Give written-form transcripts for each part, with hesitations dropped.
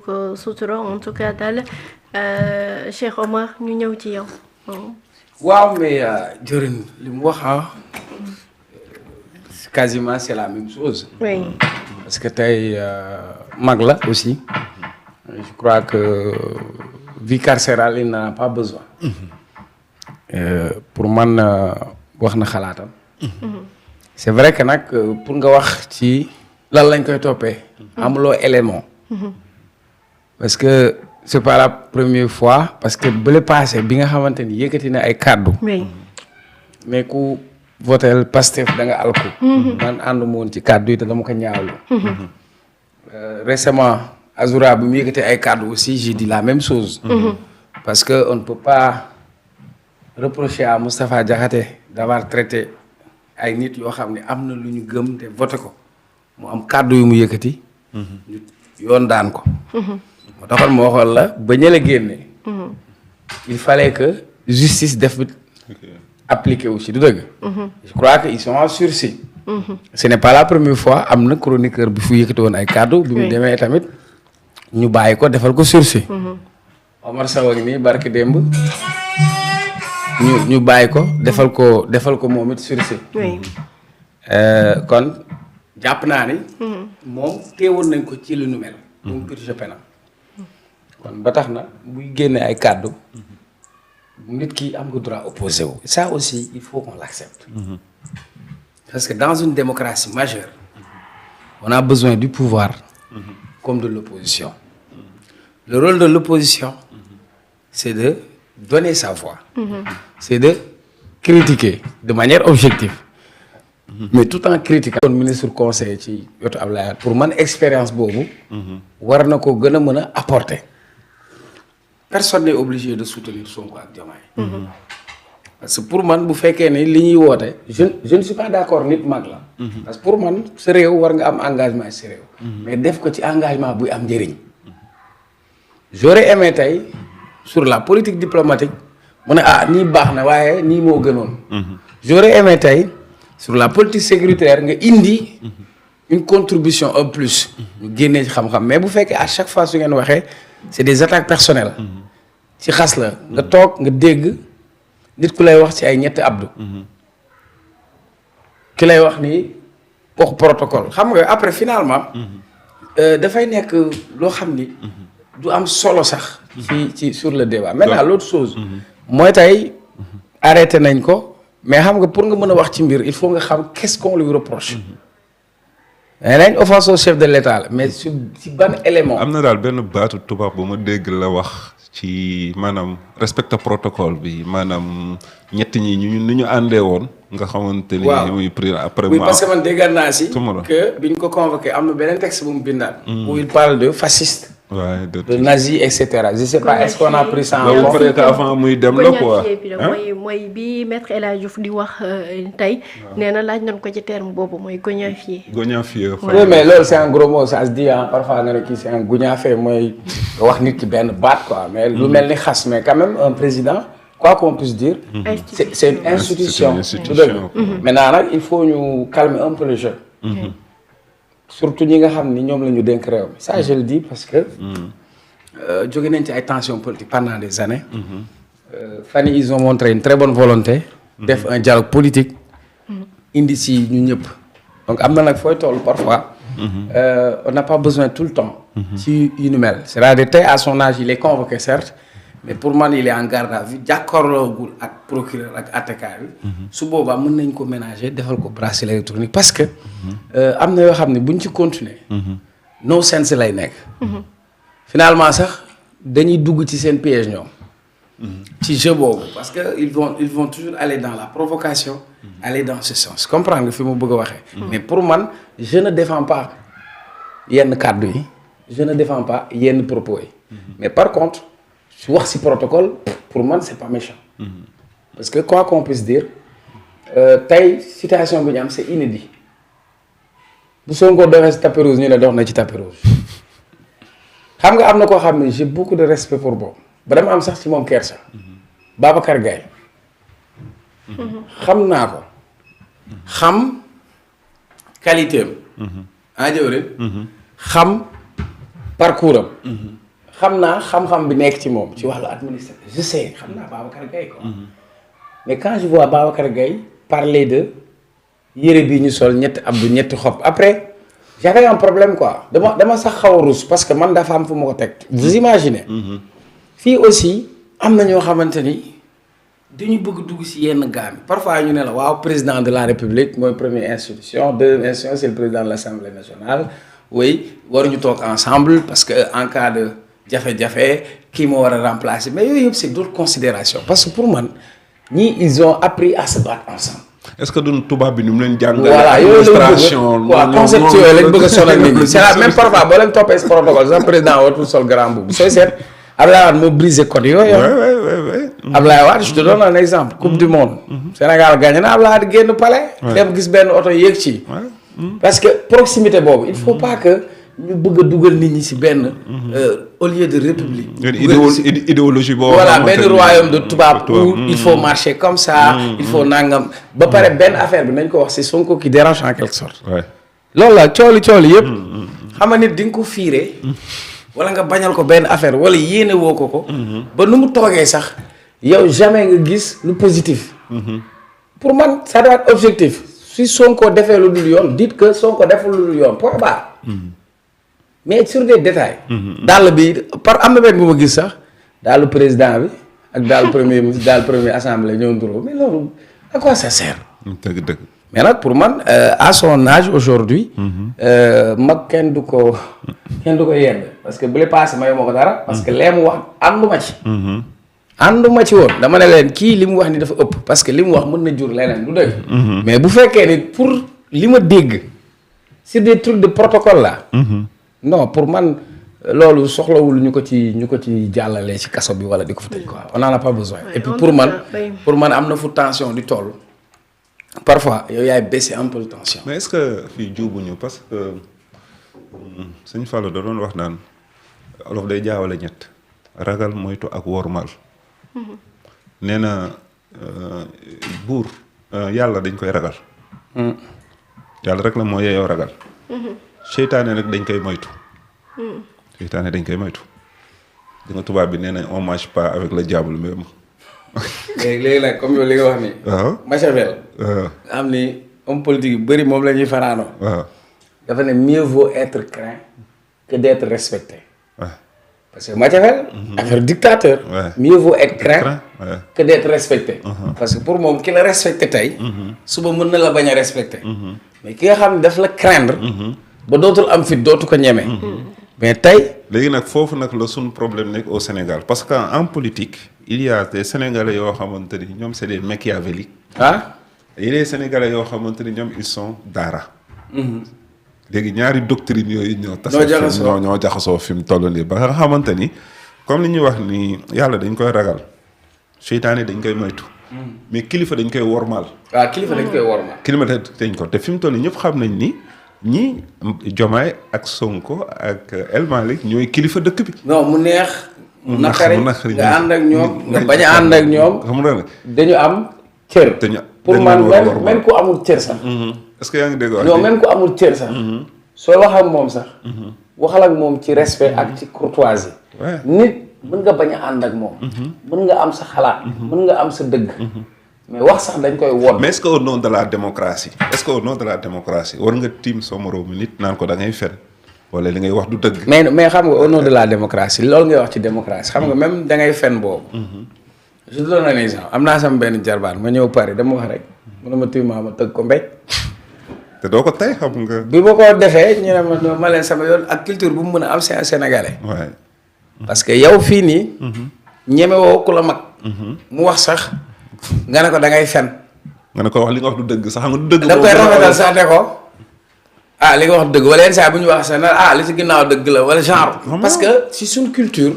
ko sutura en tout cas daal Cheikh Omar ñu ñëw ci yow. waaw mais Diorin li mu wax quasiment c'est la même chose. oui. parce que tey mag la aussi. je crois que vie carcérale il n'en a pas besoin. pour man wax na xalaatam. c'est vrai que nag pour nga wax ci lan lañ koy toppee. amuloo élément. parce que c'est pas la première fois parce que bële passé bi nga xamante ni yëkkati na ay kàddu. oui. mais ku votel Pastef da nga alku. man ànduma woon ci kàddu yi te dama ko ñaawlu. récemment Azoura bi mu yëkkati ay kàddu aussi j'ai dit la même chose. parce que on ne peut pas reprocher à Moustapha Diakhaté d'avoir traité ay nit yoo xam ne am na lu ñu gëm te voté ko mu am kàddu yu mu yëkkati. yoon daan ko. moo taxoon moo xool la ba ñële génne. il fallait que justice def appliqué aussi du dëgg. je crois que ils sont en sursis. ce n'est pas la première fois am na chroniqueur bi fu yëkkati woon ay kàddu. bi mu demee tamit ñu bàyyi ko defal ko sursis. Omar Sow ak nii barki démb ñu bàyyi ko defal ko moom it sursis. kon jàpp naa ni. moom teewoon nañ ko ci lu nu mel. moom purge pénal kon ba tax na buy génne ay kàddu nit ki am nga droit opposé wu. ça aussi il faut qu'on l'accepte. parce que dans une démocratie majeure on a besoin du pouvoir comme de l'opposition. le rôle de l'opposition c'est de donner sa voix. c'est de critiquer de manière objective. mais tout en critiquant. kon ministre conseiller ci yotu Abdoulaye pour man expérience boobu. war na ko gën a mën a apporter. personne n'est obligé de soutenir Sonko ak Diomaye. parce que pour man bu fekkee ne li ñuy woote je ne suis pas d'accord nit mag la. parce que pour man sa réew war nga am engagement ci sa réew. mais def ko ci engagement buy am njëriñ. j'aurais aimé tey sur la politique diplomatique mu ne nii baax na waaye nii moo gënoon. j'aurais aimé tey sur la politique sécuritaire nga indi une contribution en plus. ñu génnee ci xam-xam mais bu fekkee à chaque fois su ngeen waxee c'est des attaques personnelles. ci xas la nga toog nga dégg nit ku lay wax ci ay ñetti abdu. ki lay wax ni waxu protocole xam nga après finalement. dafay nekk loo xam ni. du am solo sax. ci sur le débat. maintenant l'autre chose. mooy tey arrêté nañ ko. mais xam nga pour nga mën a wax ci mbir il faut nga xam qu'est-ce qu'on lui reproche. nañ offense au chef de l'État la mais ci ban élément. am na daal benn baatu tubaab bu ma dégg la wax ci maanaam respecte protocole bi maanaam ñett ñi ni ñu àndee woon. nga xamante ni. waaw muy pris après. oui parce que man déggal naa si. que biñ ko convoqué am na beneen texte bu mu bindaat. où il parle de fasciste. Ouais, de nazi et cetera je sais pas est-ce qu'on a pris ça en compte. peut-être avant muy dem la quoi. mooy bi maître El Hadji Diouf di wax tey. nee na laaj nañ ko ci terme boobu mooy goñafié. goñafié. oui mais loolu c'est un gros mot ça se dit parfois nga ne kii c'est un goñafié mooy wax nit ki benn baat quoi mais lu mel ni xas mais quand même un président quoi qu'on puisse dire. c'est une institution. maintenant nag il faut ñu calmer un peu le jeu. surtout ñi nga xam ni ñoom la ñu dénk réew mi ça je le dis parce que jóge nañ ci ay tensions politiques pendant des années. fan yii ils ont montré une très bonne volonté. def un dialogue politique. indi ci ñu ñëpp. donc am na nag fooy toll parfois. on n'a pas besoin tout le temps. ci yu ni mel c'est-à-dire tey à son âge il est convoqué certes. mais pour man il est en garde à vue jàkkaarloogul ak procureur ak attaquant bi. su boobaa mën nañ ko ménager defal ko bracelet électronique parce que. am na yoo xam ne buñ ci continuer. no sense lay nekk. finalement sax dañuy dugg ci seen piège ñoom. ci jeu boobu parce que ils vont toujours aller dans la provocation. aller dans ce sens comprendre nga fi mu bëgg a waxee. mais pour man je ne défends pas yenn kàddu yi. je ne défends pas yenn propos yi. mais par contre. su wax ci protocole pour man c'est pas méchant. parce que quoi qu'on puisse dire tey situation bi ñu am c'est inédit bu Sonko doxee ci tapis rouge ñu ne dox na ci tapis rouge xam nga am na koo xam ne j'ai beaucoup de respect pour boobu ba dama am sax ci moom kersa. Babacar Gaye xam naa ko xam qualité am. jëwre xam parcours am. xam naa xam-xam bi nekk ci moom ci wàllu administration je sais xam naa Babacar Gaye quoi. mais quand je vois Babacar Gaye parler de yére bi ñu sol ñetti abdu ñetti xob après j'avais un problème quoi dama sax xaw a rus parce que man dafa am fu ma ko teg. vous imaginez. fii aussi am na ñoo xamante ni dañu bëgg dugg ci yenn gaam yi parfois ñu ne la waaw président de la république mooy première institution deuxième institution c'est le président de l'Assemblée nationale oui waruñu toog ensemble parce que en cas de jafe-jafe kii moo war a remplacer mais yooyu yëpp c'est d'autres considérations parce que pour man ñii ils ont appris à se battre ensemble. est-ce que duñ tubaab bi ni mu leen jàngalee. voilà yooyu administration waaw concept yooyu lañ bëgg a sonal nit ñi c'est la même parfois boo leen toppee ce protocole sax président wartul sol grand boubou sooy seet Abdoulaye Wade moo brisé code yooyu. oui. Abdoulaye Wade je te donne un exemple. coupe du monde. Sénégal gagné na Abdoulaye Wade génn palais. dem gis benn oto yéeg ci. parce que proximité boobu il faut pas que ñu bëgg a dugal nit ñi ci benn. au lieu de république. idéologie boobu. voilà benn royaume de tubaab où il faut marcher comme ça. il faut nangam ba pare benn affaire bi nañ ko wax c'est Sonko qui dérange en quelque sorte. loolu la cooli yëpp. xam nga nit di nga ko fiire. wala nga bañal ko benn affaire wala yéene woo ko. ba nu mu toogee sax yow jamais nga gis lu positif. pour man ça doit être objectif si Sonko defee lu dul yoon dites que Sonko deful lu dul yoon point barre. mais sur des détails. dàll bi am na benn bu ma gis sax daalu président bi ak daalu premier ministre daalu premier assemblée ñëw nduroo mais loolu à quoi ça sert. dëgg. mais nag pour man à son âge aujourd'hui mag kenn du ko yedd parce que bu le passé mayu ma ko dara parce que lee mu wax ànduma ci woon dama ne leen kii li mu wax ni dafa ëpp parce que li mu wax mën na jur leneen du dëgg mais bu fekkee ni pour li ma dégg c'est des trucs de protocole là non pour man loolu soxlawul ñu ko ci jàllale ci kaso bi wala di ko fa tëj quoi on n'en a pas besoin et puis pour man am na fu tension di toll parfois yow yaay baisser un peu de tension. mais est-ce que fii juubuñu parce que sëñ Fallou da doon wax naan olof day jaawale ñett ragal moytu ak wormal. nee na buur yàlla dañ koy ragal. yàlla rek la moo yeeyoo ragal. seytaane nag dañ koy moytu. seytaane dañ koy moytu. di nga tubaab bi nee na on mange pas avec le diable même. léegi nag comme yow li nga wax nii. waaw Machiavel. am ni homme politique yu bëri moom la ñuy fanaanoo. waaw dafa ne mieux vaut être craint que d'être respecté. waaw parce que Machiavel. affaire dictateur. mieux vaut être craint que d'être respecté. parce que pour moom ki la respecté tey. suba mën na la bañ a respecté. mais ki nga xam ne daf la craindre. ba dootul am fit dootu ko ñeme. mais tey. léegi nag foofu nag la suñu problème nekk au Sénégal parce que en politique il y a des Sénégalais yoo xamante ni ñoom c'est des machiavéliques. il y a des Sénégalais yoo xamante ni ñoom ils sont daara. léegi ñaari doctrine yooyu ñoo jaxasoo fi mu toll nii ba nga xamante ni comme li ñuy wax ni yàlla dañ koy ragal seytaane dañ koy moytu. mais kilifa dañ koy wormaal. waaw kilifa dañ koy wormaal. kilifa dañ ko te fi mu toll nii ñëpp xam nañ ni. ñi Diomaye ak Sonko ak El Malick ñooy kilifa dëkk bi. non mu neex. mu naqari nga ànd ak ñoom nga bañ a ànd ak ñoom. xam nga dañu am cër. pour man même ku amul cër sax. est-ce que yaa ngi dégg wax. non même ku amul cër sax. sooy wax ak moom sax. waxal ak moom ci respect ak ci courtoisie. nit mën nga bañ a ànd ak moom. mën nga am sa xalaat. mën nga am sa dëgg. mais wax sax dañ koy won. mais est-ce que au nom de la démocratie war nga tiim sa moroomu nit naan ko da ngay fen wala li ngay wax du dëgg. mais xam nga au nom de la démocratie loolu ngay wax ci démocratie xam nga même da ngay fen boobu. je te donne un exemple am naa sama benn jarbaan ma ñëw Paris dama wax rek mu ne ma tuuti ma tëgg ko mbéj. te doo ko tey xam nga. bi ma ko defee ñu ne ma leen sama yoon ak culture bu mu mën a am c'est un sénégalais. waay parce que yow fii nii. ñeme woo ku la mag. mu wax sax. nga ne ko da ngay fen. nga ne ko wax li nga wax du dëgg sax xam nga du dëgg. da koy rafetal sax ne ko li nga wax du dëgg wala yenn saa bu ñu wax sax li ci ginnaaw dëgg la wala genre. parce que si suñ culture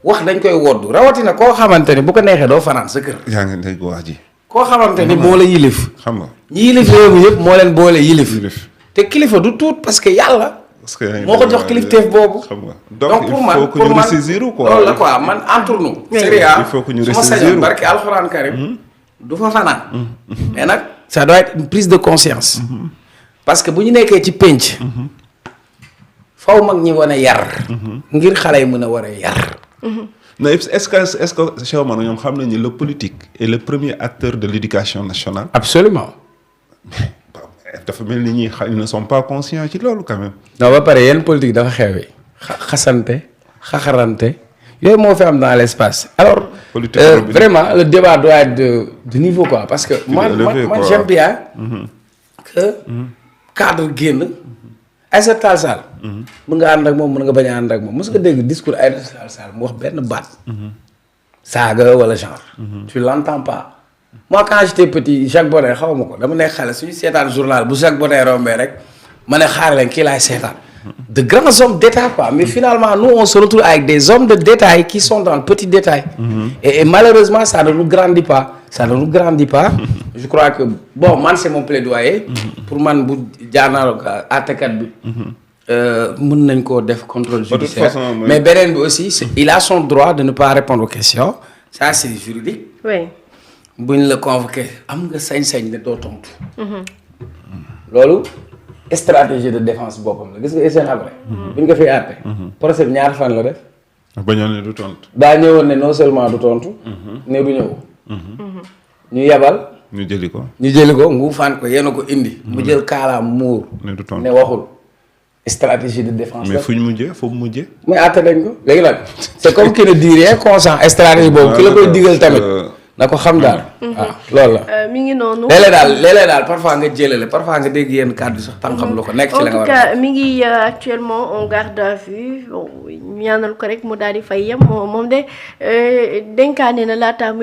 wax dañ koy woddu rawatina koo xamante ni bu ko neexee doo fanaan sa kër. yaa ngi dégg wax ji. koo xamante ni moo la yilif. xam nga ñi yilif réew mi yëpp moo leen boole yilif. te kilifa du tuut parce que yàlla. parce que moo ko jox kilifteef boobu. xam nga donc pour man il faut que ñu ressaisir quoi. loolu la quoi man entre nous. il faut que ñu ressaisir su ma sañoon barke alxuraan karim du fa fanaan. mais nag ça doit être une prise de conscience. parce que bu ñu nekkee ci pénc. faw mag ñi wane yar. ngir xale yi mën a war a yar. non est-ce que Cheikh Omar ñoom xam nañu le politique est le premier acteur de l'éducation nationale. absolument. dafa mel ni ñi ils ne sont pas conscients ci loolu quand même. non ba pare yenn politique dafa xewi xasante xaxarante yooyu moo fi am dans l'espace alors. vraiment le débat doit être de niveau quoi parce que. moi j'aime bien que cadre génn. Aïssata Tall Sall. mën nga ànd ak moom mën nga bañ a ànd ak moom mos nga dégg discours Aïssata Tall Sall mu wax benn baat. saaga wala genre. tu l'entends pas. moi quand j'étais petit Jacques Bodin xaw ma ko dama nekk xale suñu seetaan journal bu Jacques Bodin rombee rek ma ne xaar leen kii laay seetaan. de grands hommes d'État quoi mais finalement nous on se retrouve avec des hommes de détail qui sont dans le petit détail. Et malheureusement ça ne nous grandit pas. ça ne nous grandit pas. je crois que bon man c'est mon plaidoyer. pour man bu jaarnaalo àttekat bi. mën nañ koo def contrôle judiciaire mais beneen bi aussi il a son droit de ne pas répondre aux questions ça c'est juridique. oui. buñ la convoqué am nga sañ-sañ ne doo tontu. loolu stratégie de défense boppam la gis nga Hissène Habré. buñ ko fiy àtte. procès bi ñaar fan la def. bañoon ne du tontu. daa ñëwoon ne non seulement du tontu. ne du ñëw. ñu yebal. ñu jëli ko. nguufaan ko yéen a ko indi. mu jël kaalaam muur. ne du tontu ne waxul. stratégie de défense la mais fu mu mujjee. muy àtte nañ ko léegi nag c'est comme qui ne dit rien consent stratégie boobu ki la koy digal tamit. na ko xam daal. waaw loolu la. mi ngi noonu. léeg-léeg daal parfois nga jëlale parfois nga dégg yenn kàddu sax tànqam lu ko nekk ci la nga war a. en tout cas mi ngi actuellement en garde à vue ñaanal ko rek mu daal di fay yem moom de dénkaane na laata muy.